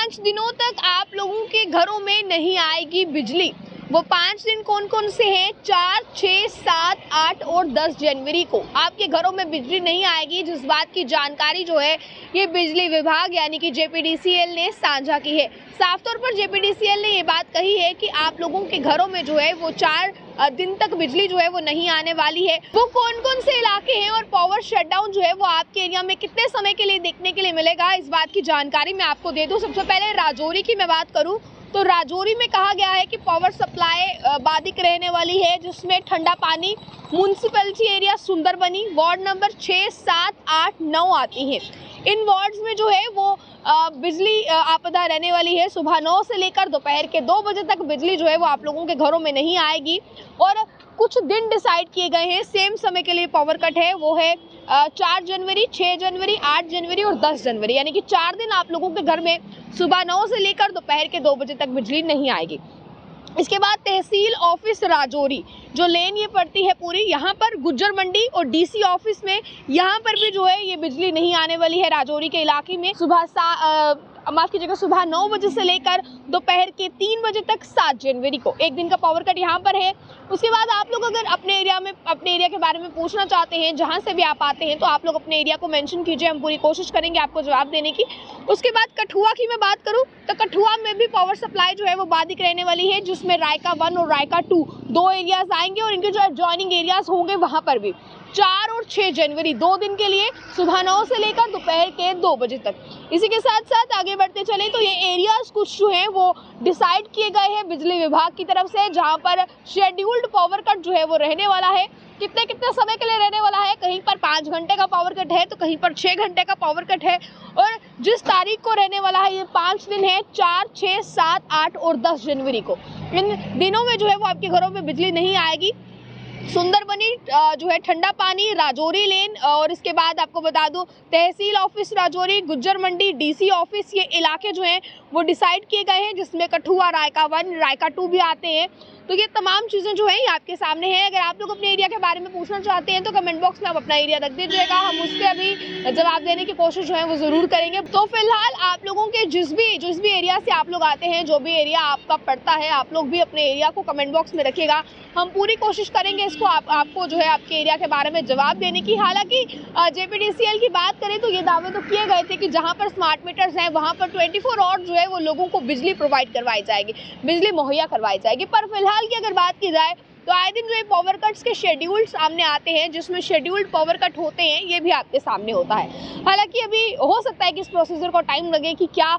5 दिनों तक आप लोगों के घरों में नहीं आएगी बिजली। वो 5 दिन कौन कौन से हैं? 4, 6, 7, 8 और 10 जनवरी को आपके घरों में बिजली नहीं आएगी, जिस बात की जानकारी जो है ये बिजली विभाग यानी कि जेपीडीसीएल ने साझा की है। साफ तौर पर जेपीडीसीएल ने ये बात कही है कि आप लोगों के घरों में जो है वो 4 दिन तक बिजली जो है वो नहीं आने वाली है। वो कौन कौन से इलाके हैं और पावर शटडाउन जो है वो आपके एरिया में कितने समय के लिए देखने के लिए मिलेगा, इस बात की जानकारी मैं आपको दे दूं। सबसे पहले राजौरी की मैं बात करूं तो राजौरी में कहा गया है कि पावर सप्लाई बाधित रहने वाली है, जिसमें ठंडा पानी municipality area Sunderbani ward number 6, 7, 8, 9 आती है। इन वार्ड्स में जो है वो बिजली आपदा रहने वाली है। सुबह 9 से लेकर दोपहर के 2 बजे तक बिजली जो है वो आप लोगों के घरों में नहीं आएगी और कुछ दिन डिसाइड किए गए हैं। सेम समय के लिए पावर कट है, वो है 4 जनवरी, 6 जनवरी, 8 जनवरी और 10 जनवरी, यानी कि 4 दिन आप लोगों के घर में सुबह 9 से लेकर दोपहर के 2 बजे तक बिजली नहीं आएगी। इसके बाद तहसील ऑफिस राजौरी जो लेन ये पड़ती है पूरी, यहाँ पर गुज्जर मंडी और डीसी ऑफिस में यहाँ पर भी जो है ये बिजली नहीं आने वाली है। राजौरी के इलाके में सुबह 9 बजे से लेकर दोपहर के 3 बजे तक 7 जनवरी को एक दिन का पावर कट यहाँ पर है। उसके बाद आप लोग अगर अपने एरिया के बारे में पूछना चाहते हैं, जहाँ से भी आप आते हैं, तो आप लोग अपने एरिया को मेंशन कीजिए, हम पूरी कोशिश करेंगे आपको जवाब देने की। उसके बाद कठुआ की मैं बात करूँ तो कठुआ में भी पावर सप्लाई जो है वो बाधित रहने वाली है, जिसमें रायका 1 और रायका 2 दो एरियाज आएंगे और इनके जो एडजॉइनिंग एरियाज होंगे वहाँ पर भी 4 और 6 जनवरी 2 दिन के लिए सुबह 9 से लेकर दोपहर के 2 बजे तक। इसी के साथ साथ आगे बढ़ते चले तो ये एरियाज कुछ जो हैं वो डिसाइड किए गए हैं बिजली विभाग की तरफ से, जहां पर शेड्यूल्ड पावर कट जो है वो रहने वाला है। कितने समय के लिए रहने वाला है? कहीं पर 5 घंटे का पावर कट है तो कहीं पर 6 घंटे का पावर कट है। और जिस तारीख को रहने वाला है ये 5 दिन है, 4, 6, 7, 8 और 10 जनवरी को। इन दिनों में जो है वो आपके घरों में बिजली नहीं आएगी। सुंदरबनी जो है ठंडा पानी, राजौरी लेन और इसके बाद आपको बता दूं तहसील ऑफिस राजौरी, गुज्जर मंडी, डीसी ऑफिस, ये इलाके जो हैं वो डिसाइड किए गए हैं, जिसमें कठुआ, रायका 1, रायका 2 भी आते हैं। तो ये तमाम चीज़ें जो हैं ये आपके सामने हैं। अगर आप लोग अपने एरिया के बारे में पूछना चाहते हैं तो कमेंट बॉक्स में आप अपना एरिया रख दीजिएगा, हम उसके अभी जवाब देने की कोशिश जो है वो ज़रूर करेंगे। तो फिलहाल आप लोगों के जिस भी एरिया से आप लोग आते हैं, जो भी एरिया आपका पड़ता है, आप लोग भी अपने एरिया को कमेंट बॉक्स में रखिएगा। हम पूरी कोशिश करेंगे इसको आपको जो है आपके एरिया के बारे में जवाब देने की। हालांकि जेपीडीसीएल की बात करें तो ये दावे तो किए गए थे कि जहां पर स्मार्ट मीटर्स हैं वहां पर 24 आवर जो है वो लोगों को बिजली प्रोवाइड करवाई जाएगी, बिजली मुहैया करवाई जाएगी। पर फिलहाल की अगर बात की जाए तो आए दिन जो है पावर कट्स के शेड्यूल सामने आते हैं, जिसमें शेड्यूल्ड पावर कट होते हैं, ये भी आपके सामने होता है। हालांकि अभी हो सकता है कि इस प्रोसीजर को टाइम लगे कि क्या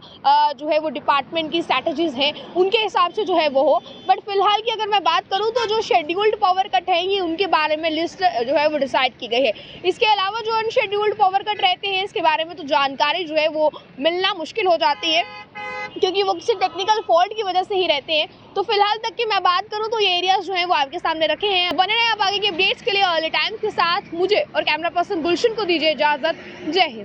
जो है वो डिपार्टमेंट की स्ट्रैटेजीज हैं उनके हिसाब से जो है वो हो। बट फिलहाल की अगर मैं बात करूं तो जो शेड्यूल्ड पावर कट है ये उनके बारे में लिस्ट जो है वो डिसाइड की गई है। इसके अलावा जो अनशेड्यूल्ड पावर कट रहते हैं इसके बारे में तो जानकारी जो है वो मिलना मुश्किल हो जाती है, क्योंकि वो किसी टेक्निकल फॉल्ट की वजह से ही रहते हैं। तो फिलहाल तक की मैं बात करूं तो ये एरियाज जो हैं वो आपके सामने रखे हैं। बने रहे आप आगे के अपडेट्स के लिए अर्ली टाइम्स के साथ। मुझे और कैमरा पर्सन गुलशन को दीजिए इजाजत। जय हिंद।